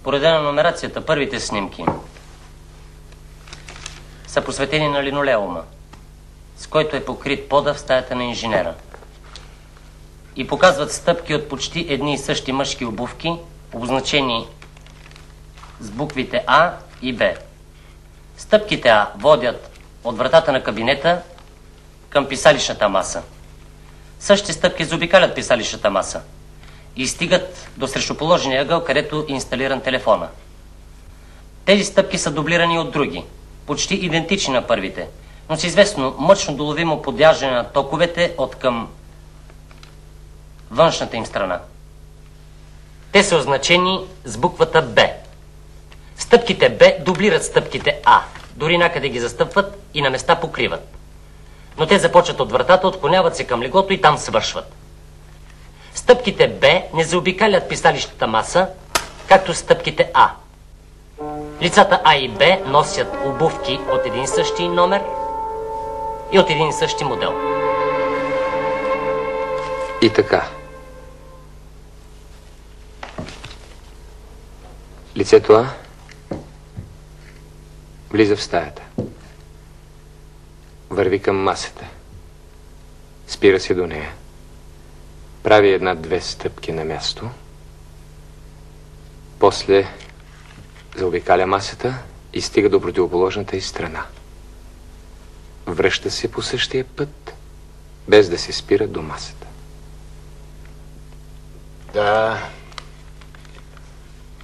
По реда на номерацията, първите снимки са посветени на линолеума, с който е покрит пода в стаята на инженера. И показват стъпки от почти едни и същи мъжки обувки, обозначени с буквите А и Б. Стъпките А водят от вратата на кабинета към писалищната маса. Същите стъпки заобикалят писалищната маса и стигат до срещуположения ъгъл, където е инсталиран телефона. Тези стъпки са дублирани от други, почти идентични на първите, но с известно мъчно доловимо подяждане на токовете от към външната им страна. Те са означени с буквата Б. Стъпките Б дублират стъпките А, дори някъде ги застъпват и на места покриват. Но те започват от вратата, отклоняват се към леглото и там свършват. Стъпките Б не заобикалят писалищата маса, както стъпките А. Лицата А и Б носят обувки от един и същи номер и от един и същи модел. И така. Лицето А влиза в стаята. Върви към масата. Спира се до нея. Прави една-две стъпки на място. После заобикаля масата и стига до противоположната й страна. Връща се по същия път, без да се спира до масата. Да.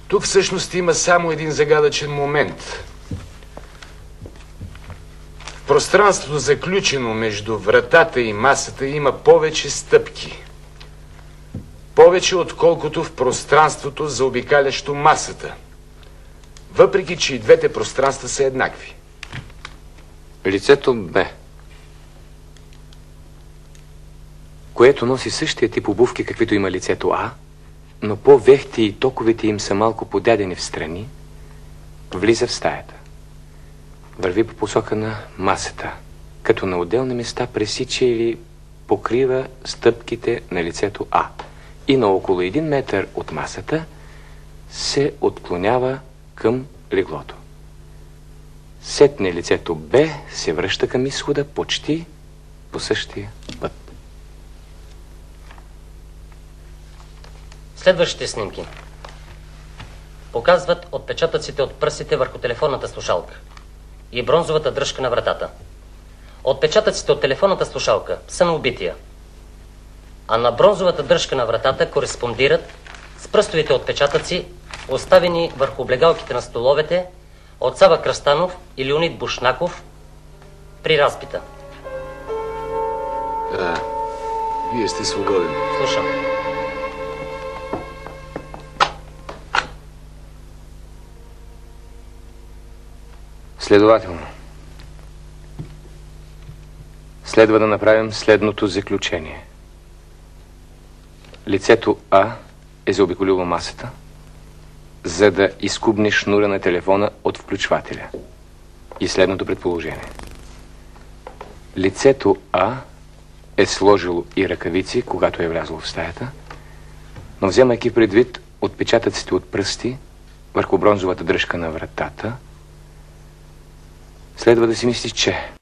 Тук всъщност има само един загадъчен момент. В пространството, заключено между вратата и масата, има повече стъпки. Повече, отколкото в пространството, заобикалящо масата. Въпреки че и двете пространства са еднакви. Лицето Б което носи същия тип обувки, каквито има лицето А, но по-вехти и токовете им са малко подадени в страни, влиза в стаята. Върви по посока на масата, като на отделни места пресича или покрива стъпките на лицето А и на около 1 метър от масата се отклонява към леглото. Сетне лицето Б се връща към изхода почти по същия път. Следващите снимки показват отпечатъците от пръстите върху телефонната слушалка и бронзовата дръжка на вратата. Отпечатъците от телефонната слушалка са на убития, а на бронзовата дръжка на вратата кореспондират с пръстовите отпечатъци, оставени върху облегалките на столовете от Сава Кръстанов и Леонид Бушнаков при разпита. Да, вие сте свободен. Слушам. Следователно, следва да направим следното заключение. Лицето А е заобиколило масата, за да изкубне шнура на телефона от включвателя. И следното предположение. Лицето А е сложило и ръкавици, когато е влязло в стаята, но вземайки предвид отпечатъците от пръсти върху бронзовата дръжка на вратата, следва да си мисли, че